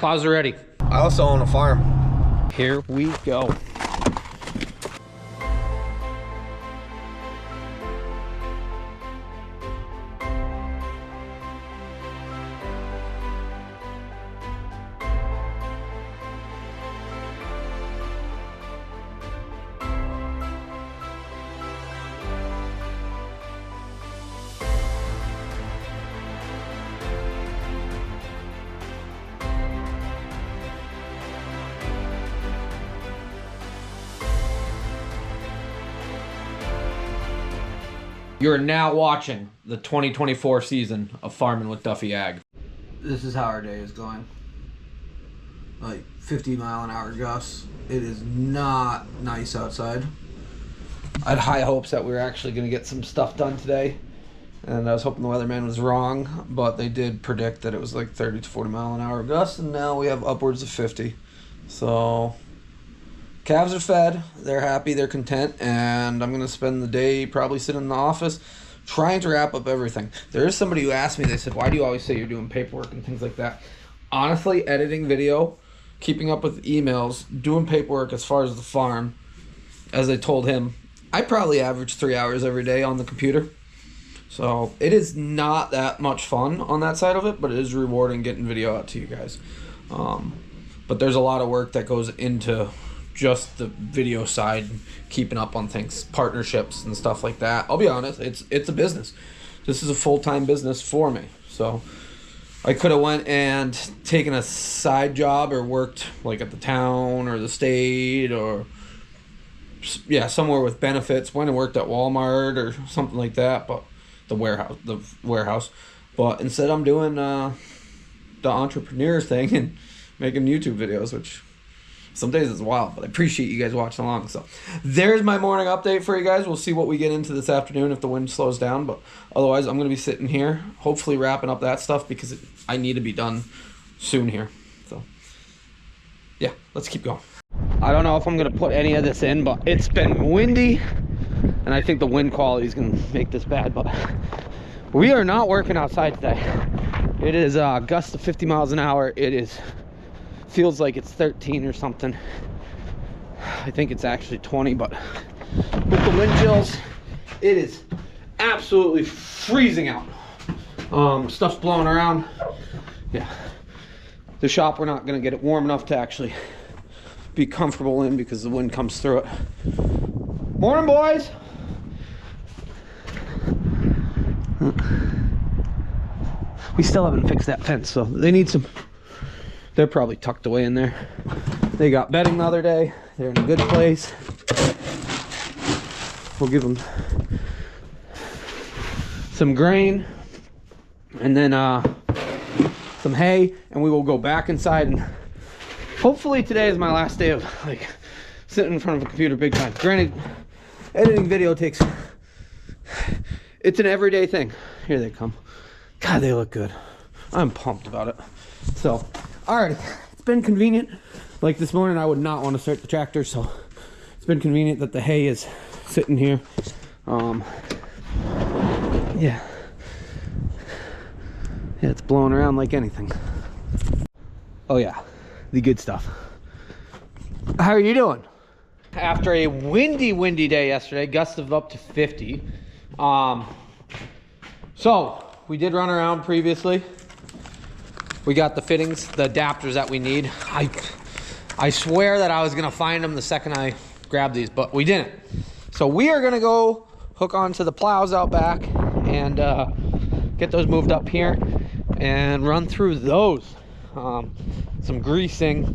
plows are ready. I also own a farm. Here we go. You're now watching the 2024 season of Farming with Duffy Ag. This is how our day is going. Like 50-mile-an-hour gusts. It is not nice outside. I had high hopes that we were actually going to get some stuff done today. And I was hoping the weatherman was wrong, but they did predict that it was like 30 to 40-mile-an-hour gusts, and now we have upwards of 50. So calves are fed, they're happy, they're content, and I'm going to spend the day probably sitting in the office trying to wrap up everything. There is somebody who asked me, they said, why do you always say you're doing paperwork and things like that? Honestly, editing video, keeping up with emails, doing paperwork as far as the farm, as I told him, I probably average 3 hours every day on the computer. So it is not that much fun on that side of it, but it is rewarding getting video out to you guys. But there's a lot of work that goes into just the video side, keeping up on things, partnerships and stuff like that. I'll be honest, it's a business. This is a full-time business for me. So I could have went and taken a side job or worked like at the town or the state or somewhere with benefits. Went and worked at Walmart or something like that, but the warehouse. But instead I'm doing the entrepreneur thing and making YouTube videos, which some days it's wild, but I appreciate you guys watching along. So there's my morning update for you guys. We'll see what we get into this afternoon if the wind slows down, but otherwise I'm going to be sitting here, hopefully wrapping up that stuff because I need to be done soon here. So yeah, let's keep going. I don't know if I'm going to put any of this in, but it's been windy, and I think the wind quality is going to make this bad, but we are not working outside today. It is gusts of 50 miles an hour. Feels like it's 13 or something. I think it's actually 20, but with the wind chills, it is absolutely freezing out. Stuff's blowing around. Yeah, the shop, we're not gonna get it warm enough to actually be comfortable in because the wind comes through it. Morning, boys. We still haven't fixed that fence, so they need some. They're probably tucked away in there. They got bedding the other day. They're in a good place. We'll give them some grain and then some hay, and we will go back inside, and hopefully today is my last day of like sitting in front of a computer big time. Granted, editing video it's an everyday thing. Here they come. God, they look good. I'm pumped about it. So alrighty, it's been convenient. Like this morning, I would not want to start the tractor, so it's been convenient that the hay is sitting here. Yeah, it's blowing around like anything. Oh yeah, the good stuff. How are you doing? After a windy day yesterday, gusts of up to 50. So we did run around previously. We got the fittings, the adapters that we need. I swear that I was gonna find them the second I grabbed these, but we didn't. So we are gonna go hook onto the plows out back and get those moved up here and run through those. Some greasing,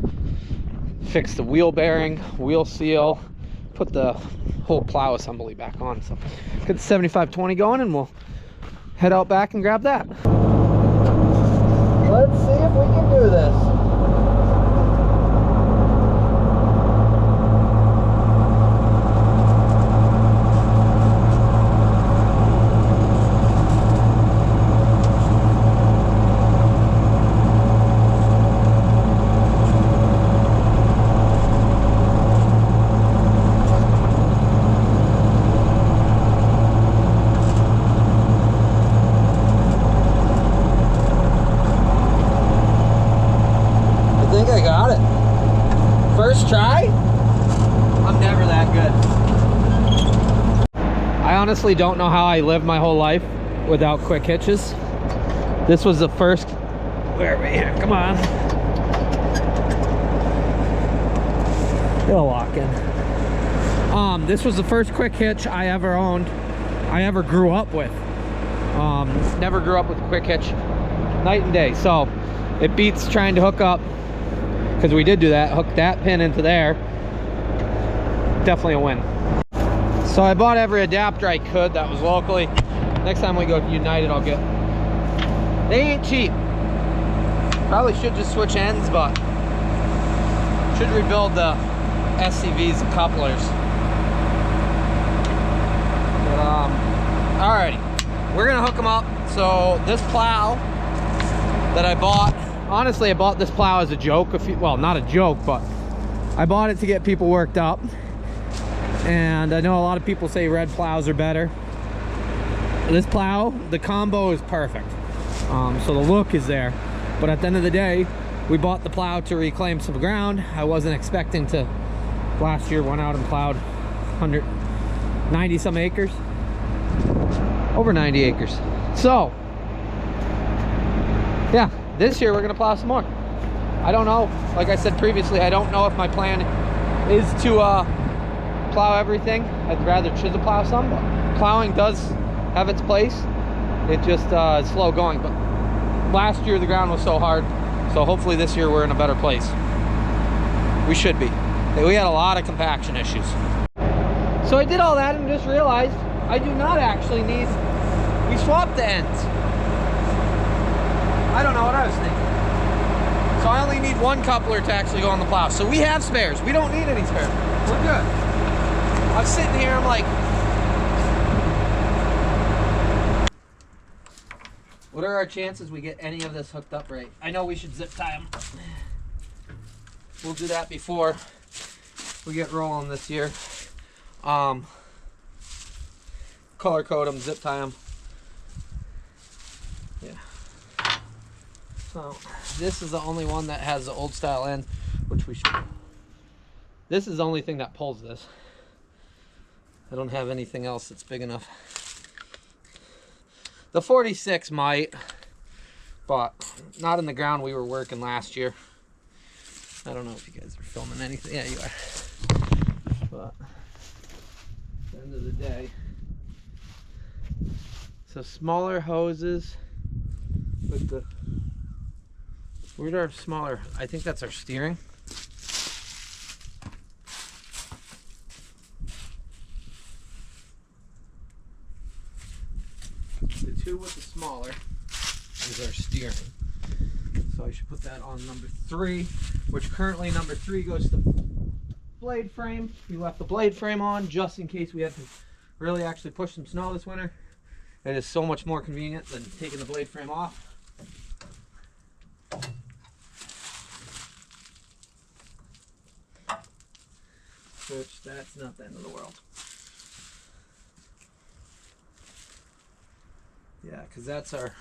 fix the wheel bearing, wheel seal, put the whole plow assembly back on. So get the 7520 going and we'll head out back and grab that. Let's see if we can do this. First try? I'm never that good. I honestly don't know how I lived my whole life without quick hitches. This was the first. Where are we here? Come on. You'll walk in. This was the first quick hitch I ever owned, I ever grew up with. Never grew up with a quick hitch. Night and day. So it beats trying to hook up, because we did do that, hook that pin into there. Definitely a win. So I bought every adapter I could that was locally. Next time we go to United, I'll get. They ain't cheap. Probably should just switch ends, but should rebuild the SCVs and couplers. But alrighty, we're gonna hook them up. So this plow that I bought, honestly, I bought this plow as a joke. Well, not a joke, but I bought it to get people worked up. And I know a lot of people say red plows are better. This plow, the combo is perfect. So the look is there. But at the end of the day, we bought the plow to reclaim some ground. I wasn't expecting to. Last year went out and plowed 190 some acres. Over 90 acres. So, yeah, this year we're gonna plow some more. I don't know, like I said previously, I don't know if my plan is to plow everything. I'd rather chisel plow some, but plowing does have its place. It just is slow going, but last year the ground was so hard, so hopefully this year we're in a better place. We should be. We had a lot of compaction issues. So I did all that and just realized I do not actually need, we swapped the ends. I don't know what I was thinking. So I only need one coupler to actually go on the plow. So we have spares. We don't need any spares. We're good. I'm sitting here, I'm like, what are our chances we get any of this hooked up right? I know we should zip tie them. We'll do that before we get rolling this year. Color code them, zip tie them. Yeah. So this is the only one that has the old style end, which we should. This is the only thing that pulls this. I don't have anything else that's big enough. The 46 might, but not in the ground we were working last year. I don't know if you guys are filming anything. Yeah, you are. But at the end of the day, so smaller hoses with the, where's our smaller, I think that's our steering. The two with the smaller is our steering. So I should put that on number 3, which currently number 3 goes to blade frame. We left the blade frame on just in case we had to really actually push some snow this winter. It is so much more convenient than taking the blade frame off. Which, that's not the end of the world. Yeah, because that's our,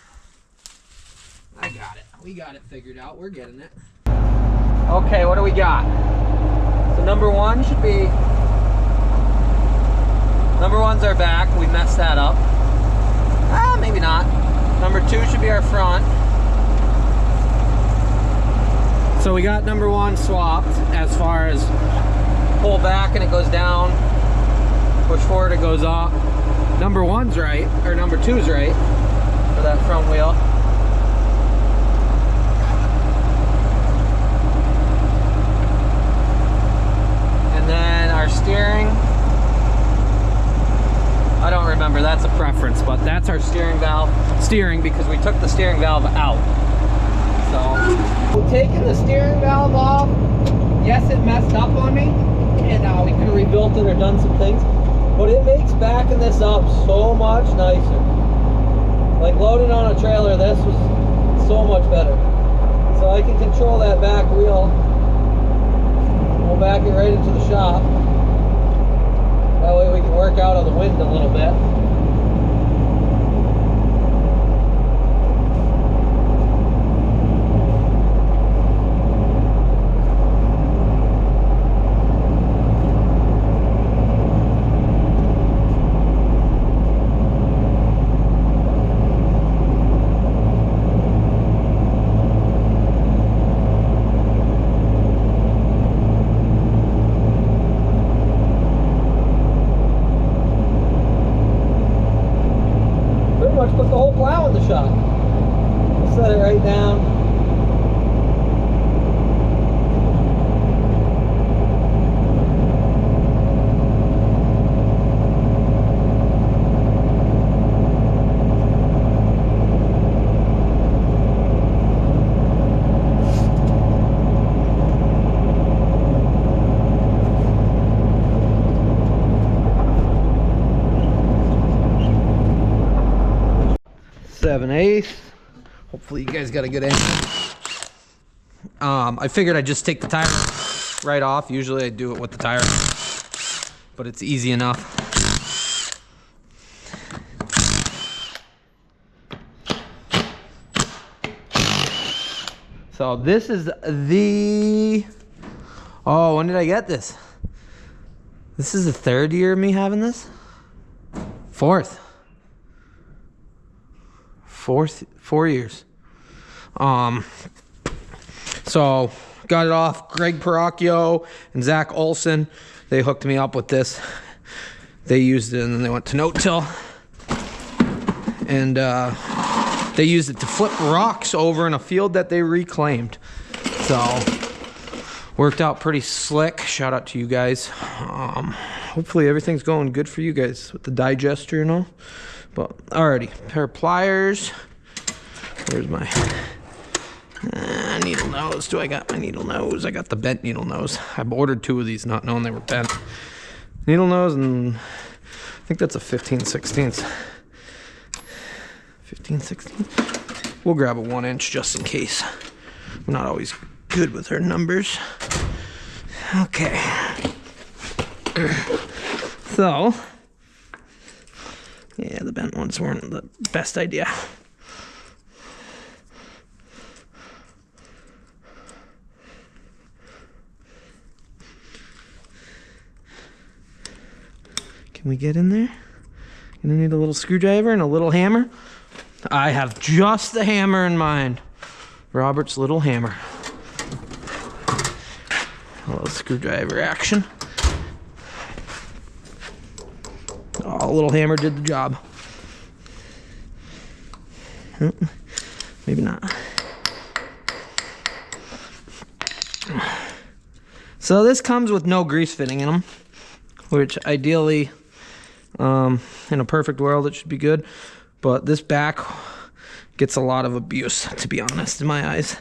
I got it. We got it figured out. We're getting it. Okay, what do we got? So number 1 should be, number 1's our back. We messed that up. Maybe not. Number 2 should be our front. So we got number 1 swapped as far as pull back and it goes down, push forward it goes up. Number 1's right, or number 2's right for that front wheel. And then our steering, I don't remember, that's a preference, but that's our steering valve. Steering, because we took the steering valve out. So, taking the steering valve off, yes, it messed up on me, and we could have rebuilt it or done some things, but it makes backing this up so much nicer. Like loaded on a trailer, this was so much better. So I can control that back wheel. We'll back it right into the shop. That way we can work out on the wind a little bit. set it right down. Seven-eighths. Hopefully you guys got a good angle. I figured I'd just take the tire right off. Usually I do it with the tire, but it's easy enough. So this is the, oh, when did I get this? This is the third year of me having this? Fourth. 4 years. So got it off. Greg Paracchio and Zach Olson, they hooked me up with this. They used it and then they went to no-till, and they used it to flip rocks over in a field that they reclaimed. So worked out pretty slick. Shout out to you guys. Hopefully everything's going good for you guys with the digester and all. But alrighty, pair of pliers. Where's my needle nose? Do I got my needle nose? I got the bent needle nose. I ordered 2 of these not knowing they were bent. Needle nose, and I think that's a 15/16. 15/16. We'll grab a 1-inch just in case. I'm not always good with her numbers. Okay. So, yeah, the bent ones weren't the best idea. Can we get in there? Gonna need a little screwdriver and a little hammer. I have just the hammer in mind. Robert's little hammer. A little screwdriver action. Oh, a little hammer did the job. Maybe not. So this comes with no grease fitting in them, which ideally, in a perfect world, it should be good. But this back gets a lot of abuse, to be honest, in my eyes.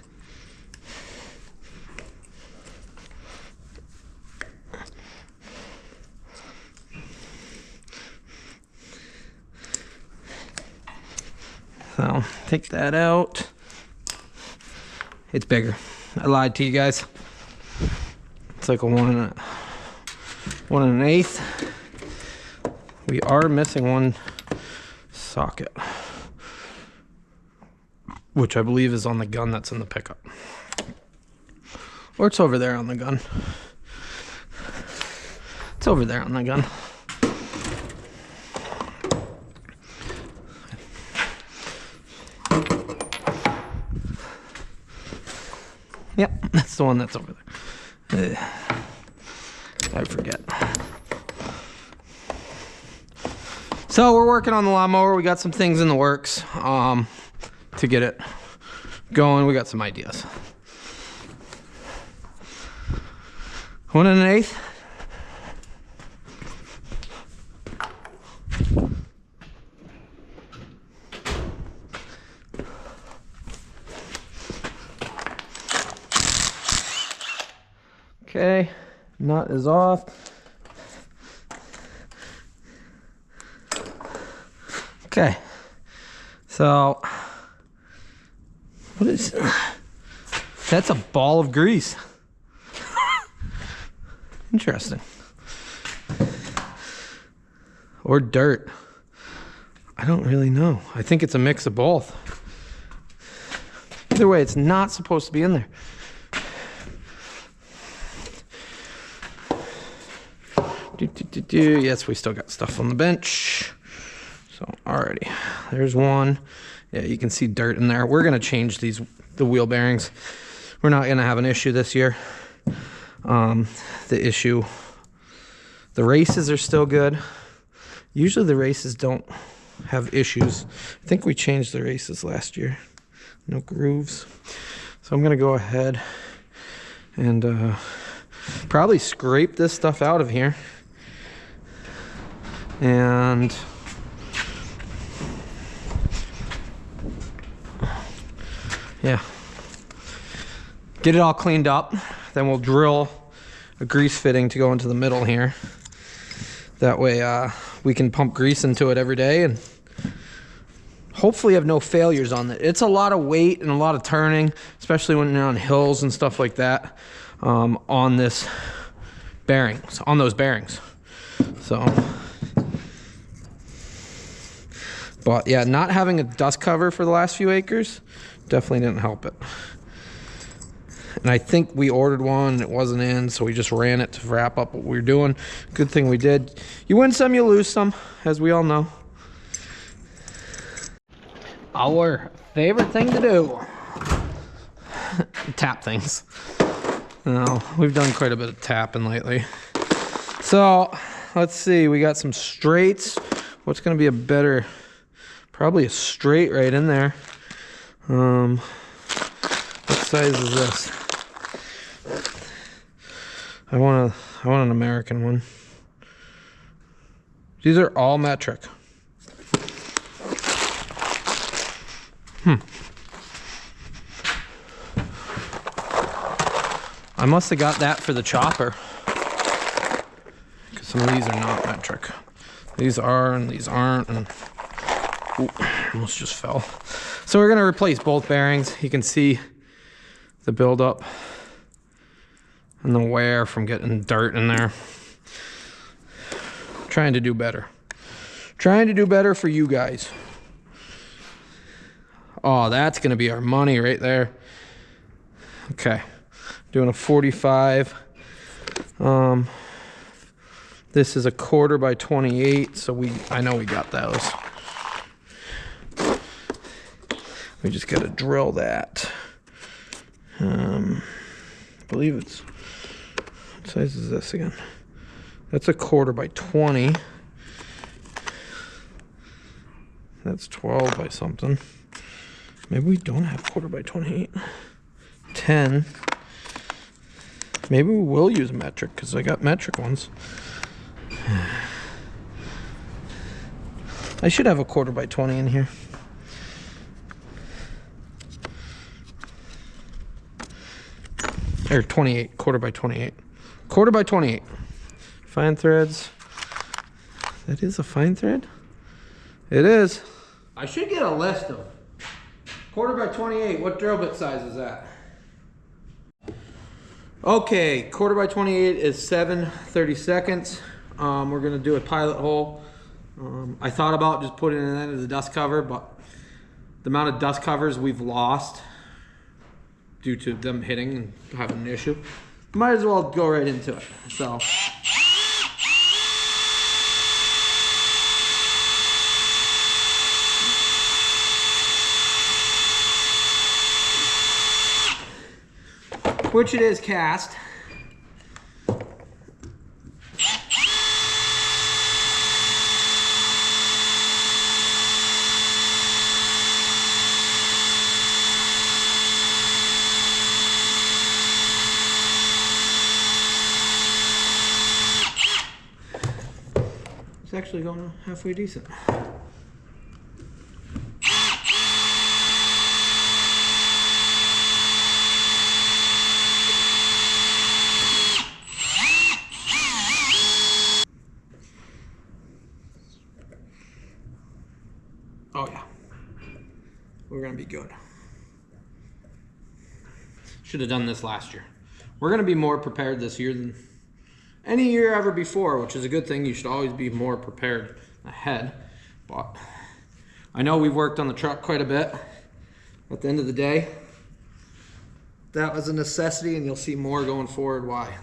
So take that out. It's bigger. I lied to you guys. It's like a 1 1/8. We are missing one socket, which I believe is on the gun that's in the pickup, or it's over there on the gun. It's over there on the gun. Yep, that's the one that's over there. I forget. So we're working on the lawnmower. We got some things in the works to get it going. We got some ideas. 1 1/8. Okay, nut is off. Okay, so what is, that's a ball of grease. Interesting. Or dirt. I don't really know. I think it's a mix of both. Either way, it's not supposed to be in there. Yes, we still got stuff on the bench. So, alrighty, there's one. Yeah, you can see dirt in there. We're gonna change the wheel bearings. We're not gonna have an issue this year. The races are still good. Usually the races don't have issues. I think we changed the races last year. No grooves. So I'm gonna go ahead and probably scrape this stuff out of here. And yeah, get it all cleaned up. Then we'll drill a grease fitting to go into the middle here. That way we can pump grease into it every day and hopefully have no failures on it. It's a lot of weight and a lot of turning, especially when you're on hills and stuff like that, on this bearings, on those bearings. So, but yeah, not having a dust cover for the last few acres definitely didn't help it. And I think we ordered one and it wasn't in, so we just ran it to wrap up what we were doing. Good thing we did. You win some, you lose some, as we all know. Our favorite thing to do. Tap things. No, we've done quite a bit of tapping lately. So, let's see, we got some straights. What's gonna be a better, probably a straight right in there. What size is this? I want an American one. These are all metric. I must have got that for the chopper, because some of these are not metric. These are and these aren't, and ooh, almost just fell. So we're gonna replace both bearings. You can see the buildup and the wear from getting dirt in there. Trying to do better. Trying to do better for you guys. Oh, that's gonna be our money right there. Okay, doing a 45. This is a 1/4 by 28, so I know we got those. We just gotta drill that. I believe it's, what size is this again? That's a 1/4 by 20. That's 12 by something. Maybe we don't have 1/4 by 28. 10. Maybe we will use metric, because I got metric ones. I should have a 1/4 by 20 in here. Or 28, 1/4 by 28. 1/4 by 28. Fine threads. That is a fine thread? It is. I should get a list of 1/4 by 28. What drill bit size is that? Okay, 1/4 by 28 is 7/32. We're gonna do a pilot hole. I thought about just putting it in the dust cover, but the amount of dust covers we've lost due to them hitting and having an issue, might as well go right into it. So. Which it is cast. It's actually going halfway decent. Oh yeah, we're gonna be good. Should have done this last year. We're gonna be more prepared this year than any year ever before, which is a good thing. You should always be more prepared ahead. But I know we've worked on the truck quite a bit. At the end of the day, that was a necessity, and you'll see more going forward why.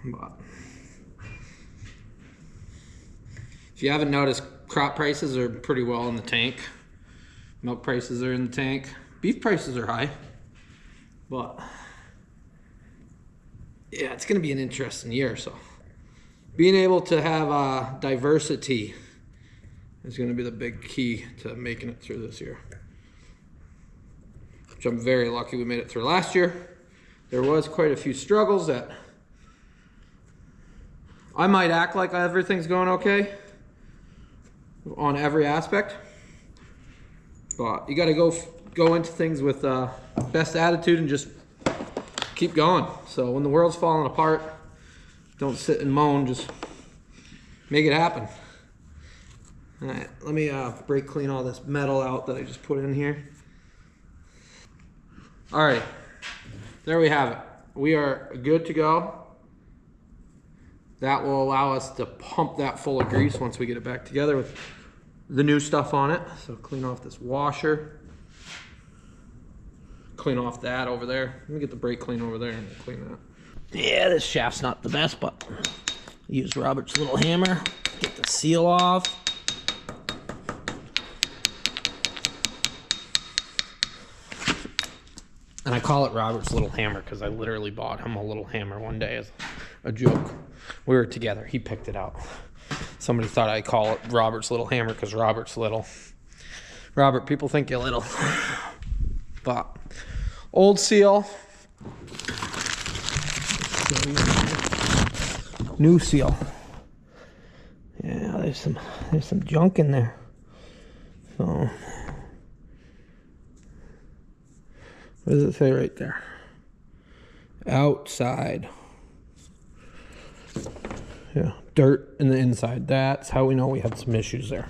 But if you haven't noticed, crop prices are pretty well in the tank. Milk prices are in the tank. Beef prices are high. But yeah, it's going to be an interesting year. So being able to have diversity is going to be the big key to making it through this year. Which I'm very lucky we made it through last year. There was quite a few struggles that I might act like everything's going okay on every aspect. But you got to go into things with best attitude and just keep going. So when the world's falling apart, don't sit and moan, just make it happen. All right, let me brake clean all this metal out that I just put in here. All right, there we have it. We are good to go. That will allow us to pump that full of grease once we get it back together with the new stuff on it. So clean off this washer. Clean off that over there. Let me get the brake clean over there and clean that. Yeah, this shaft's not the best, but use Robert's little hammer. Get the seal off. And I call it Robert's little hammer because I literally bought him a little hammer one day as a joke. We were together. He picked it out. Somebody thought I'd call it Robert's little hammer because Robert's little. Robert, people think you're little. But old seal. New seal. Yeah, there's some junk in there. So what does it say right there? Outside. Yeah, dirt in the inside. That's how we know we had some issues there.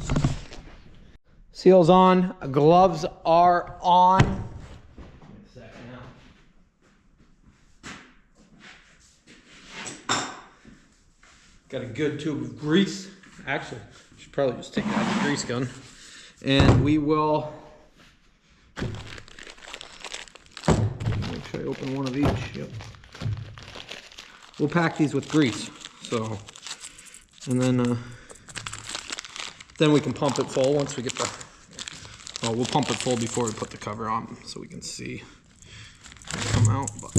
Seal's on, gloves are on. Wait a second now. Got a good tube of grease. Actually, I should probably just take out the grease gun. And we will, make sure I open one of each. Yep. We'll pack these with grease. So, and then we can pump it full once we get the, well, we'll pump it full before we put the cover on so we can see it come out. But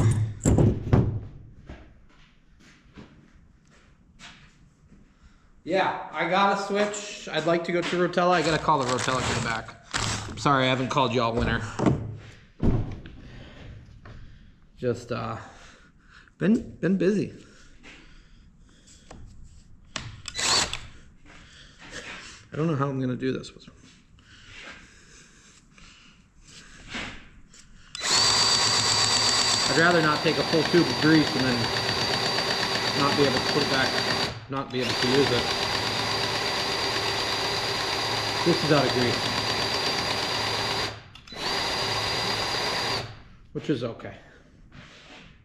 yeah, I got a switch. I'd like to go to Rotella. I gotta call the Rotella to the back. I'm sorry, I haven't called you all winter. Just been busy. I don't know how I'm gonna do this. I'd rather not take a full tube of grease and then not be able to put it back, not be able to use it. This is out of grease, which is okay.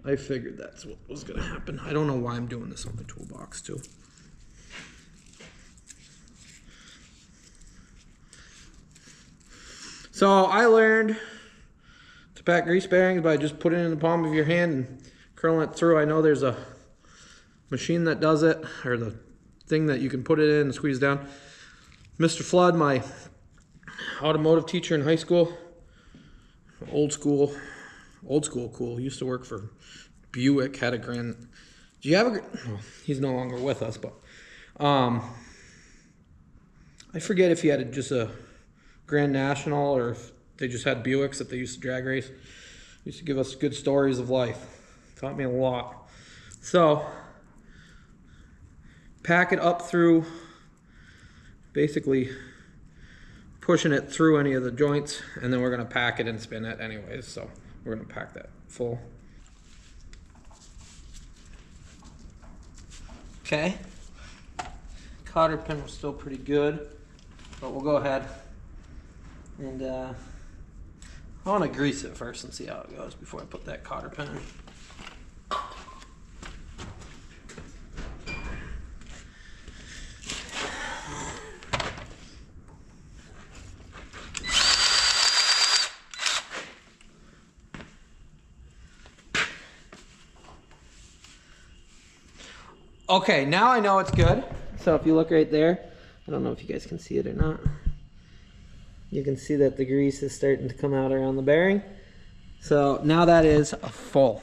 I figured that's what was gonna happen. I don't know why I'm doing this on the toolbox too. So I learned to pack grease bearings by just putting it in the palm of your hand and curling it through. I know there's a machine that does it, or the thing that you can put it in and squeeze down. Mr. Flood, my automotive teacher in high school, old school cool, used to work for Buick, had a Grand, do you have a, well, he's no longer with us, but I forget if he had just a Grand National or if they just had Buicks that they used to drag race. Used to give us good stories of life. Taught me a lot. So pack it up through, basically pushing it through any of the joints, and then we're gonna pack it and spin it anyways. So we're gonna pack that full. Okay. Cotter pin was still pretty good, but we'll go ahead and I want to grease it first and see how it goes before I put that cotter pin in. Okay, now I know it's good. So if you look right there, I don't know if you guys can see it or not. You can see that the grease is starting to come out around the bearing. So now that is full.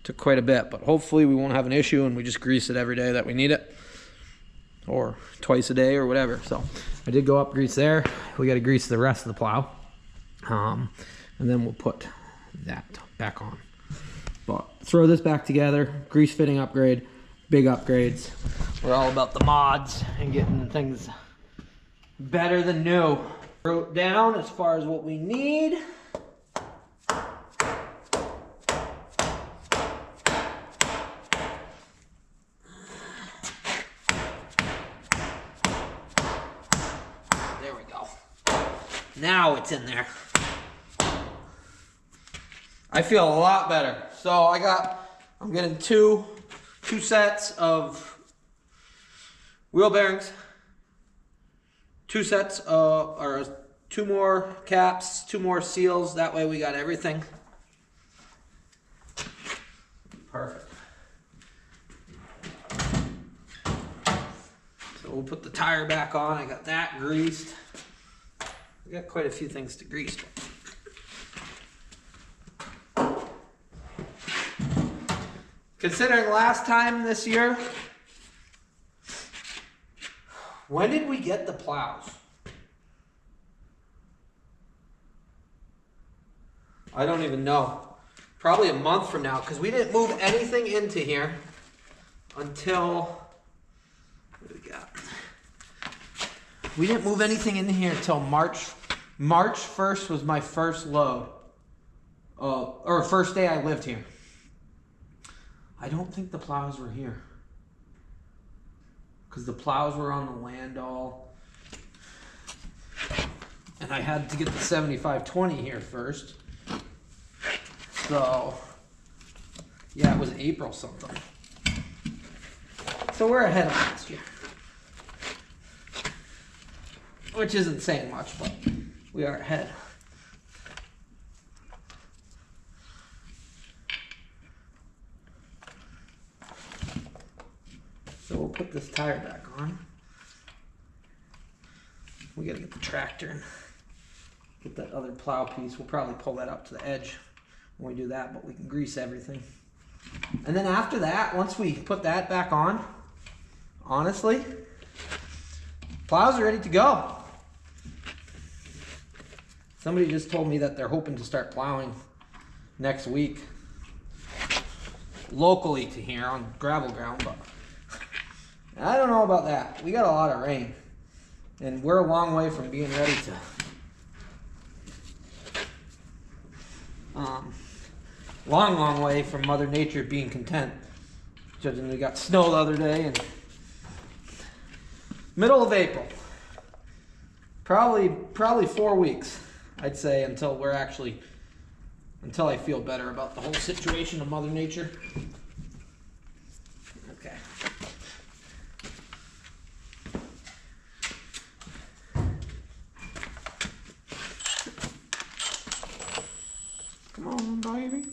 Took quite a bit, but hopefully we won't have an issue and we just grease it every day that we need it. or twice a day or whatever. So I did go up, grease there. We got to grease the rest of the plow. And then we'll put that back on. But throw this back together, grease fitting upgrade, big upgrades. We're all about the mods and getting things better than new. Wrote down as far as what we need. There we go. Now it's in there. I feel a lot better. So I'm getting two sets of wheel bearings, 2 sets of, or 2 more caps, 2 more seals. That way we got everything. Perfect. So we'll put the tire back on. I got that greased. We got quite a few things to grease. Considering last time this year, when did we get the plows? I don't even know. Probably a month from now, because we didn't move anything into here until, what do we got? We didn't move anything into here until March 1st was my first load. Or first day I lived here. I don't think the plows were here. Because the plows were on the land all. And I had to get the 7520 here first. So, yeah, it was April something. So we're ahead of last year. Which isn't saying much, but we are ahead. So we'll put this tire back on. We gotta get the tractor and get that other plow piece. We'll probably pull that up to the edge when we do that, but we can grease everything. And then after that, once we put that back on, honestly, plows are ready to go. Somebody just told me that they're hoping to start plowing next week locally to here on gravel ground, but I don't know about that. We got a lot of rain, and we're a long way from being ready to long way from Mother Nature being content. Judging we got snow the other day, and middle of April, probably 4 weeks, I'd say, until I feel better about the whole situation of Mother Nature. Okay. Come on, baby.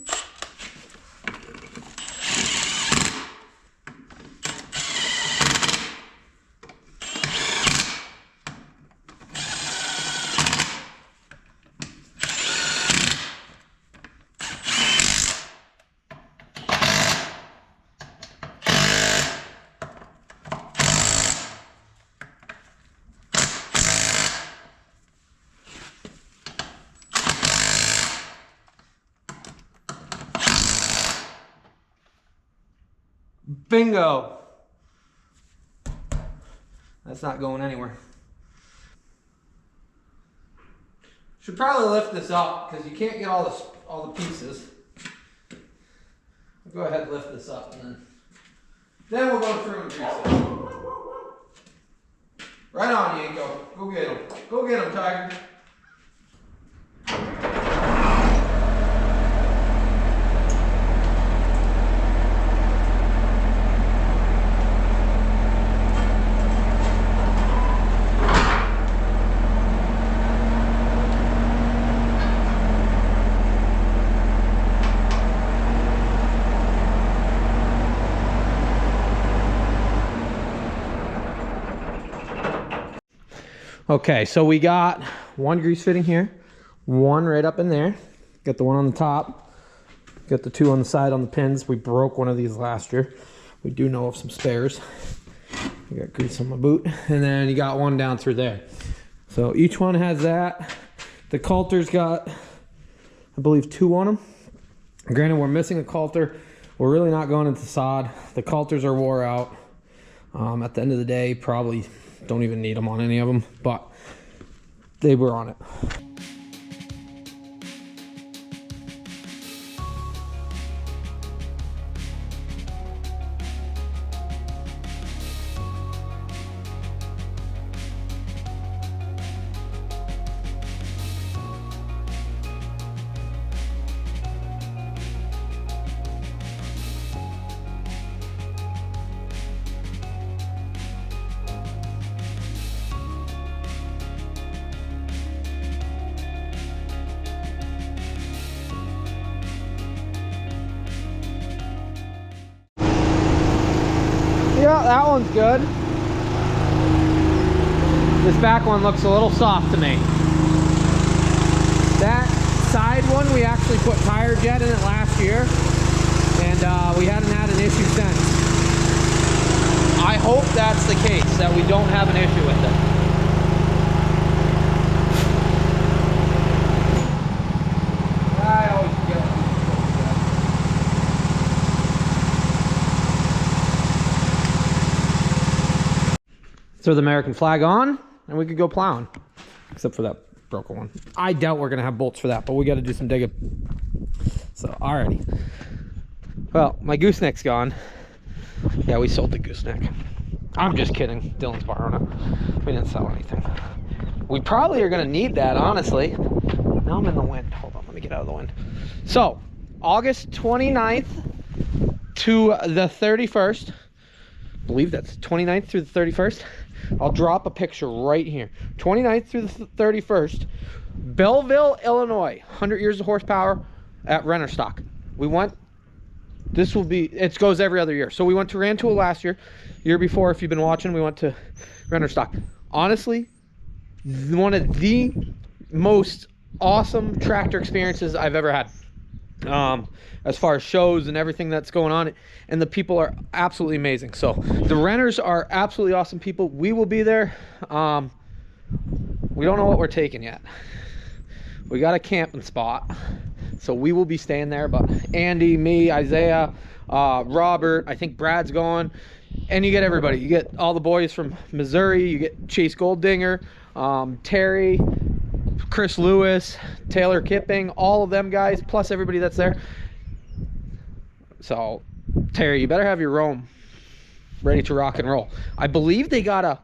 Bingo! That's not going anywhere. Should probably lift this up because you can't get all the pieces. I'll go ahead and lift this up, and then we'll go through and grease it. Right on, Yanko. Go get him. Go get him, Tiger. Okay, so we got one grease fitting here, one right up in there. Got the one on the top. Got the 2 on the side on the pins. We broke one of these last year. We do know of some spares. I got grease on my boot. And then you got one down through there. So each one has that. The coulter's got, I believe, 2 on them. Granted, we're missing a coulter. We're really not going into sod. The coulters are wore out. At the end of the day, probably don't even need them on any of them, but they were on it. Yeah, that one's good. This back one looks a little soft to me. That side one, we actually put tire jet in it last year, and we hadn't had an issue since. I hope that's the case, that we don't have an issue with it. I always forget. Throw the American flag on, and we could go plowing. Except for that broken one. I doubt we're gonna have bolts for that, but we gotta do some digging. So, alrighty. Well, my gooseneck's gone. Yeah, we sold the gooseneck. I'm just kidding. Dylan's borrowing it. We didn't sell anything. We probably are gonna need that, honestly. Now I'm in the wind. Hold on, let me get out of the wind. So, August 29th to the 31st. I believe that's 29th through the 31st. I'll drop a picture right here. 29th through the 31st. Belleville, Illinois. 100 years of horsepower at Rennerstock. We went, this will be, it goes every other year. So we went to Rantoul last year. Year before, if you've been watching, we went to Rennerstock. Honestly, one of the most awesome tractor experiences I've ever had. As far as shows and everything that's going on, and the people are absolutely amazing. So the renters are absolutely awesome people. We will be there. We don't know what we're taking yet. We got a camping spot, so we will be staying there. But Andy, me, Isaiah, Robert, I think Brad's going, and you get everybody. You get all the boys from Missouri. You get Chase Golddinger, Terry, Chris Lewis, Taylor Kipping, all of them guys, plus everybody that's there. So, Terry, you better have your Rome ready to rock and roll. I believe they got an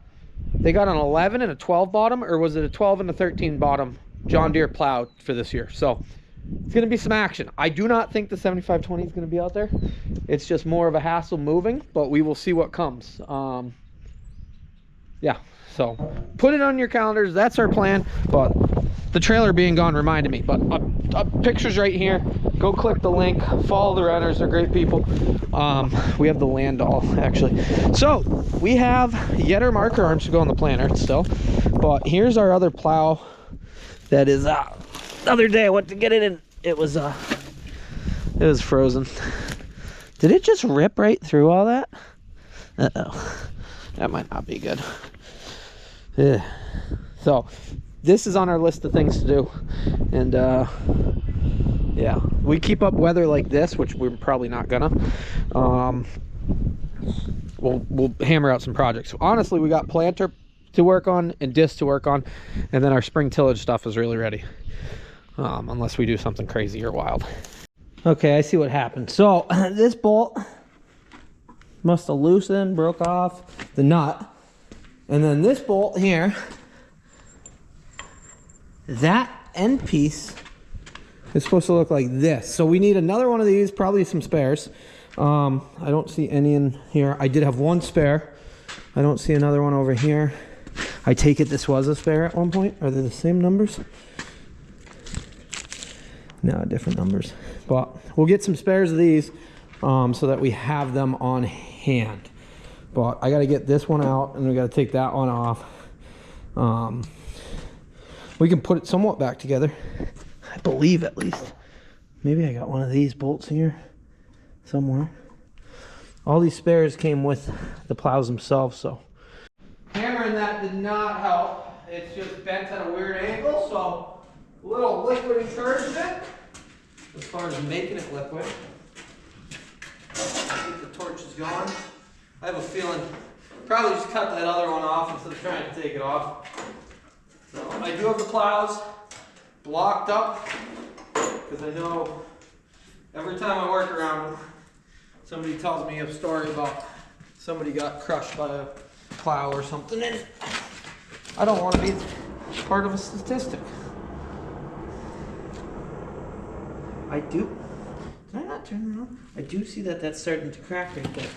11 and a 12 bottom, or was it a 12 and a 13 bottom John Deere plow for this year? So, it's going to be some action. I do not think the 7520 is going to be out there. It's just more of a hassle moving, but we will see what comes. Yeah, so put it on your calendars. That's our plan, but the trailer being gone reminded me. But pictures right here. Go click the link. Follow the renters. They're great people. We have the land all, actually. So we have Yetter marker arms to go on the planter still. But here's our other plow that is the other day I went to get it and it was frozen. Did it just rip right through all that? Uh-oh. That might not be good. Yeah. So this is on our list of things to do, and yeah, we keep up weather like this, which we're probably not gonna. We'll hammer out some projects. Honestly, we got planter to work on and disc to work on, and then our spring tillage stuff is really ready, unless we do something crazy or wild. Okay, I see what happened. So this bolt must have loosened, broke off the nut, and then this bolt here, that end piece is supposed to look like this. So we need another one of these, probably some spares. I don't see any in here. I did have one spare. I don't see another one over here. I take it this was a spare at one point. Are they the same numbers? No, different numbers. But we'll get some spares of these so that we have them on hand. But I got to get this one out, and we got to take that one off. We can put it somewhat back together, I believe, at least. Maybe I got one of these bolts here somewhere. All these spares came with the plows themselves, so. Hammering that did not help. It's just bent at a weird angle, so a little liquid encouragement as far as making it liquid. I think the torch is gone. I have a feeling probably just cut that other one off instead of trying to take it off. So I do have the plows blocked up because I know every time I work around them, somebody tells me a story about somebody got crushed by a plow or something, and I don't want to be part of a statistic. I do. Did I not turn it on? I do see that that's starting to crack right there.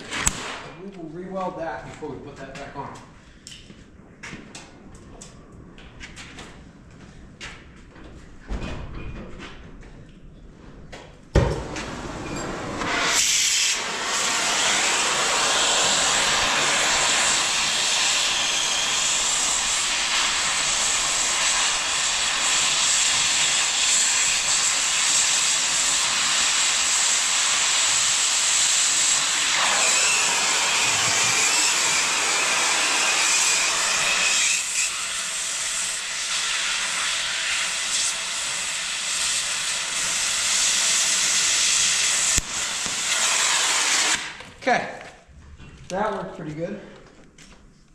We will re-weld that before we put that back on. Okay, that worked pretty good.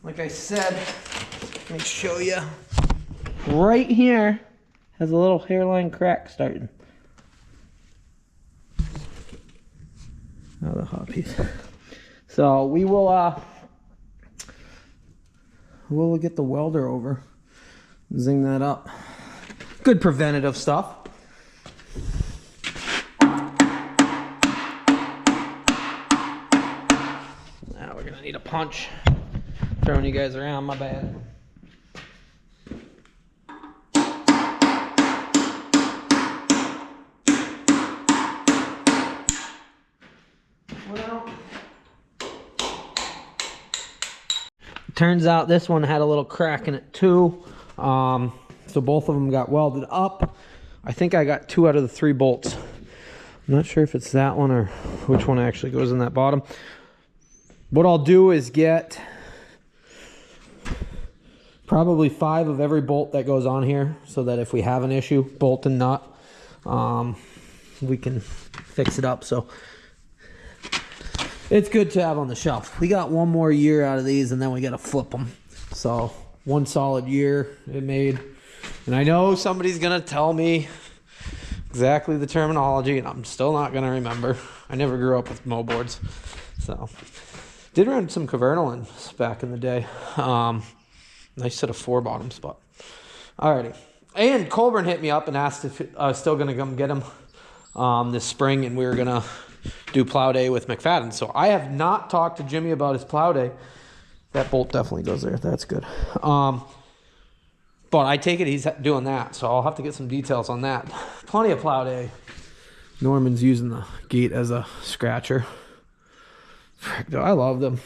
Like I said, let me show you. Right here has a little hairline crack starting. Oh, the hot piece. So we'll get the welder over, zing that up. Good preventative stuff. Need a punch. Throwing you guys around, my bad. Well, turns out this one had a little crack in it too. So both of them got welded up. I think I got 2 out of the 3 bolts. I'm not sure if it's that one or which one actually goes in that bottom. What I'll do is get probably 5 of every bolt that goes on here so that if we have an issue, bolt and nut, we can fix it up. So it's good to have on the shelf. We got 1 more year out of these and then we got to flip them. So 1 solid year it made. And I know somebody's going to tell me exactly the terminology and I'm still not going to remember. I never grew up with Moldboards. So did run some Cavernolins back in the day. Nice set of 4 bottoms, but alrighty. And Colburn hit me up and asked if I was still gonna come get him this spring, and we were gonna do plow day with McFadden. So I have not talked to Jimmy about his plow day. That bolt definitely goes there. That's good. But I take it he's doing that, so I'll have to get some details on that. Plenty of plow day. Norman's using the gate as a scratcher. Frick, I love them.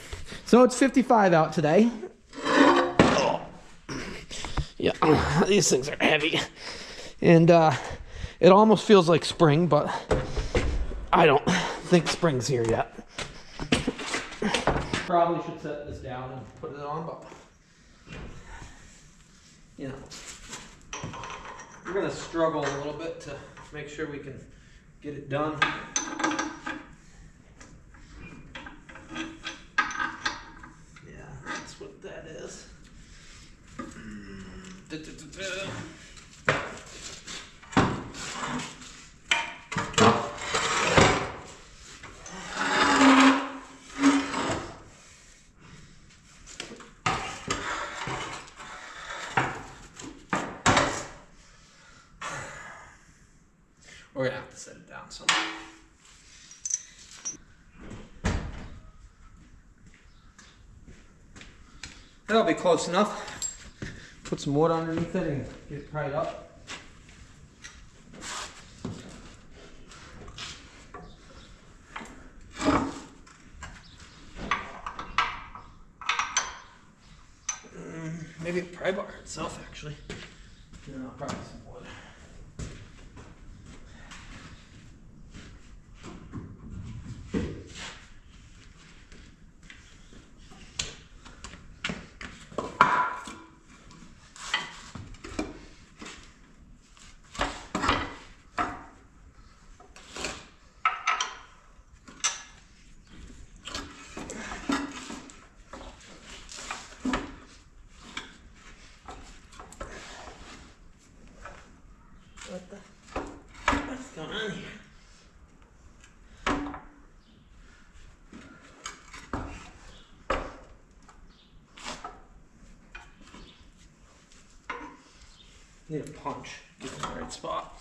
So it's 55 out today. Oh. Yeah, these things are heavy. And it almost feels like spring, but I don't think spring's here yet. Probably should set this down and put it on, but you know, we're gonna struggle a little bit to make sure we can get it done. What that is. We're gonna have to set it down somewhere. That'll be close enough. Put some wood underneath it and get it pried up. Maybe a pry bar itself, actually. No, probably some wood. Need a punch. Get in the right spot.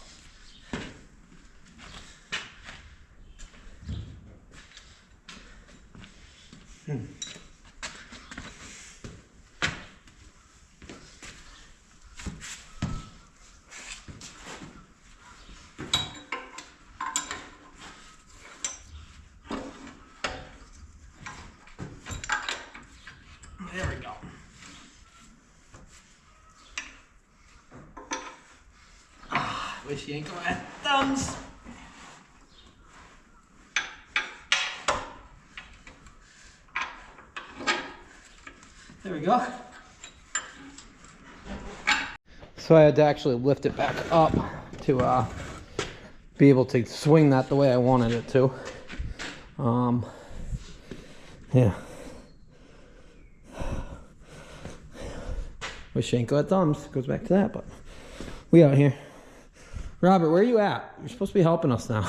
There we go. Wish you ain't gonna have thumbs. There we go. So I had to actually lift it back up to be able to swing that the way I wanted it to. Yeah. Wish you ain't got thumbs. Goes back to that, but we out here. Robert, where are you at? You're supposed to be helping us now.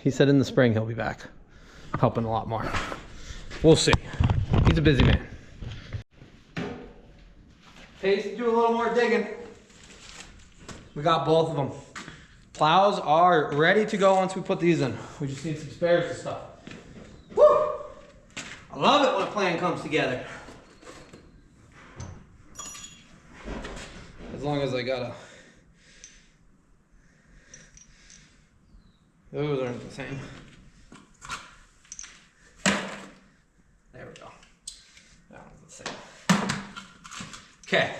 He said in the spring he'll be back, helping a lot more. We'll see. He's a busy man. Pace, do a little more digging. We got both of them. Plows are ready to go once we put these in. We just need some spares and stuff. Woo! I love it when a plan comes together. As long as I got those aren't the same. There we go. That one's the same. Okay.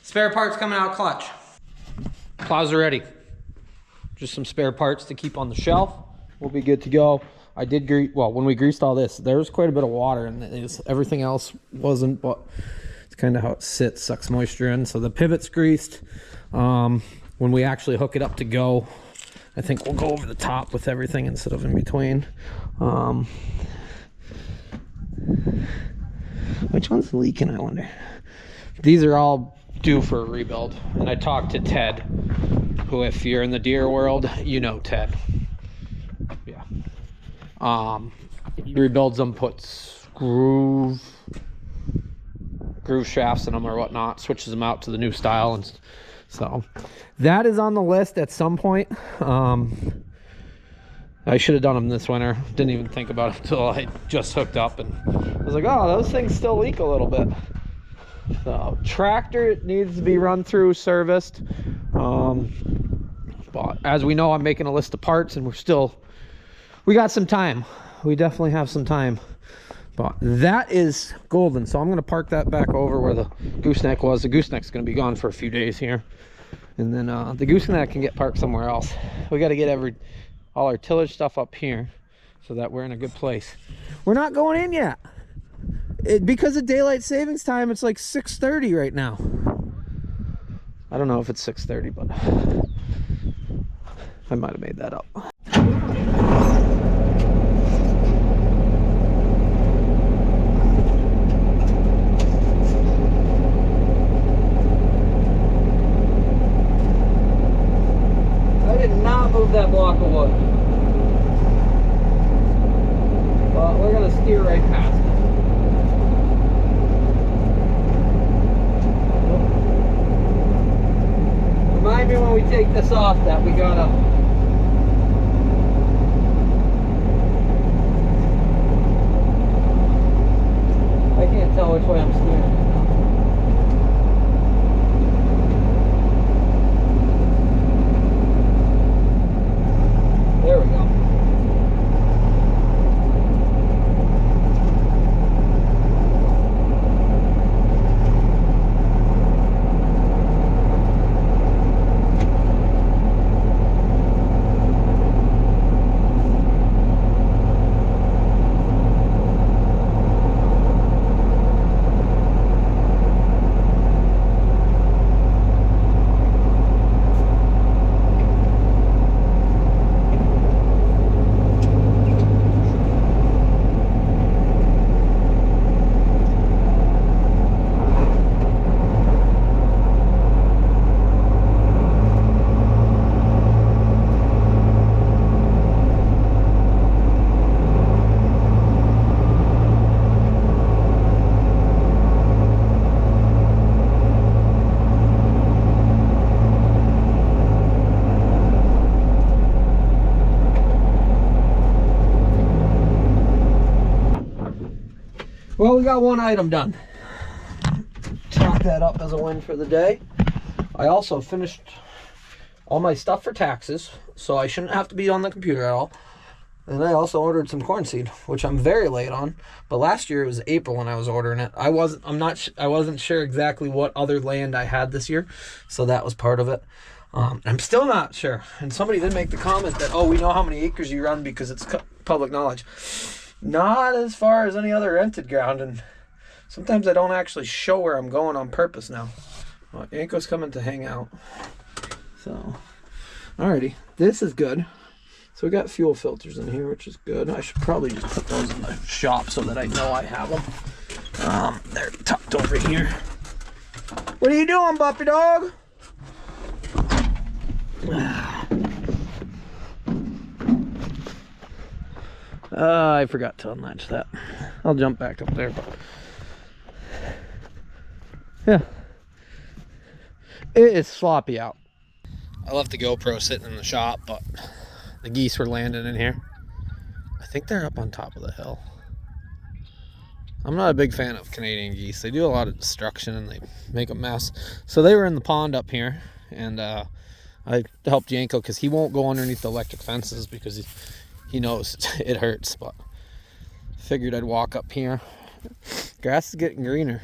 Spare parts coming out clutch. Plows are ready. Just some spare parts to keep on the shelf. We'll be good to go. I did grease, well, when we greased all this, there was quite a bit of water and everything else wasn't, but it's kind of how it sits, sucks moisture in. So the pivot's greased. When we actually hook it up to go, I think we'll go over the top with everything instead of in between. Which one's leaking, I wonder? These are all due for a rebuild. And I talked to Ted, who, if you're in the deer world, you know Ted. Yeah. He rebuilds them, puts groove shafts in them or whatnot, switches them out to the new style, and so that is on the list at some point. I should have done them this winter. Didn't even think about it until I just hooked up, and I was like, oh, those things still leak a little bit. So tractor needs to be run through, serviced. But as we know, I'm making a list of parts, and we got some time. We definitely have some time. But that is golden. So I'm going to park that back over where the gooseneck was. The gooseneck's going to be gone for a few days here. And then the gooseneck can get parked somewhere else. We got to get all our tillage stuff up here so that we're in a good place. We're not going in yet. Because of daylight savings time, it's like 6:30 right now. I don't know if it's 6:30, but I might have made that up. That block of wood, but we're gonna steer right past it. Remind me when we take this off that we gotta I can't tell which way I'm steering. There we go. Well, we got one item done. Chalk that up as a win for the day. I also finished all my stuff for taxes, so I shouldn't have to be on the computer at all. And I also ordered some corn seed, which I'm very late on. But last year it was April when I was ordering it. I wasn't sure exactly what other land I had this year, so that was part of it. I'm still not sure. And somebody did make the comment that, oh, we know how many acres you run because it's public knowledge. Not as far as any other rented ground, and sometimes I don't actually show where I'm going on purpose now. Well, Yanko's coming to hang out. So, alrighty, this is good. So we got fuel filters in here, which is good. I should probably just put those in the shop so that I know I have them. They're tucked over here. What are you doing, puppy dog? I forgot to unlatch that. I'll jump back up there. Yeah. It is sloppy out. I left the GoPro sitting in the shop, but the geese were landing in here. I think they're up on top of the hill. I'm not a big fan of Canadian geese. They do a lot of destruction and they make a mess. So they were in the pond up here, and I helped Yanko because he won't go underneath the electric fences because he knows it hurts. But figured I'd walk up here. Grass is getting greener.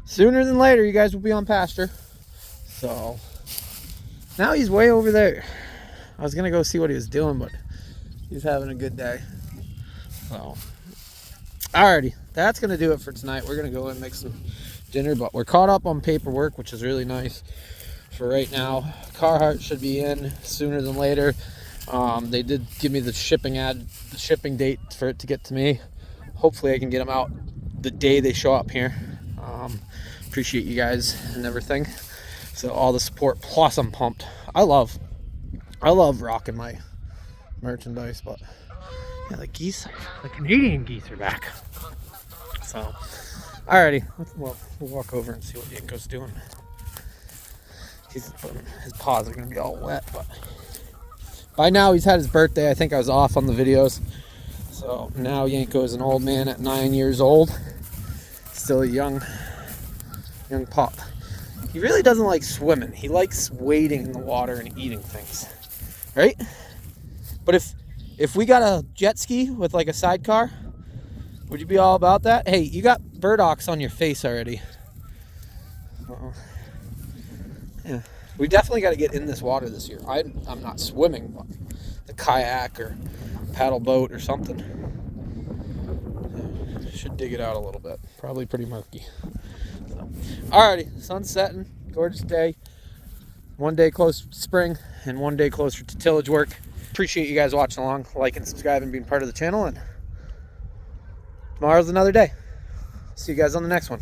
Sooner than later, you guys will be on pasture. So now he's way over there. I was gonna go see what he was doing, but he's having a good day. So, alrighty, that's gonna do it for tonight. We're gonna go and make some dinner, but we're caught up on paperwork, which is really nice for right now. Carhartt should be in sooner than later. They did give me the shipping date for it to get to me. Hopefully, I can get them out the day they show up here. Appreciate you guys and everything. So all the support. Plus, I'm pumped. I love rocking my merchandise, but yeah, the geese, the Canadian geese are back. So, alrighty, we'll walk over and see what Yanko's doing. His paws are gonna be all wet, but by now he's had his birthday. I think I was off on the videos. So now Yanko is an old man at 9 years old. Still a young pup. He really doesn't like swimming. He likes wading in the water and eating things. Right? But if we got a jet ski with like a sidecar, would you be all about that? Hey, you got burdocks on your face already. Yeah, we definitely got to get in this water this year. I'm not swimming, but the kayak or paddle boat or something. Should dig it out a little bit. Probably pretty murky. So, alrighty, sun's setting. Gorgeous day. One day closer to spring and one day closer to tillage work. Appreciate you guys watching along, liking, subscribing, being part of the channel, and tomorrow's another day. See you guys on the next one.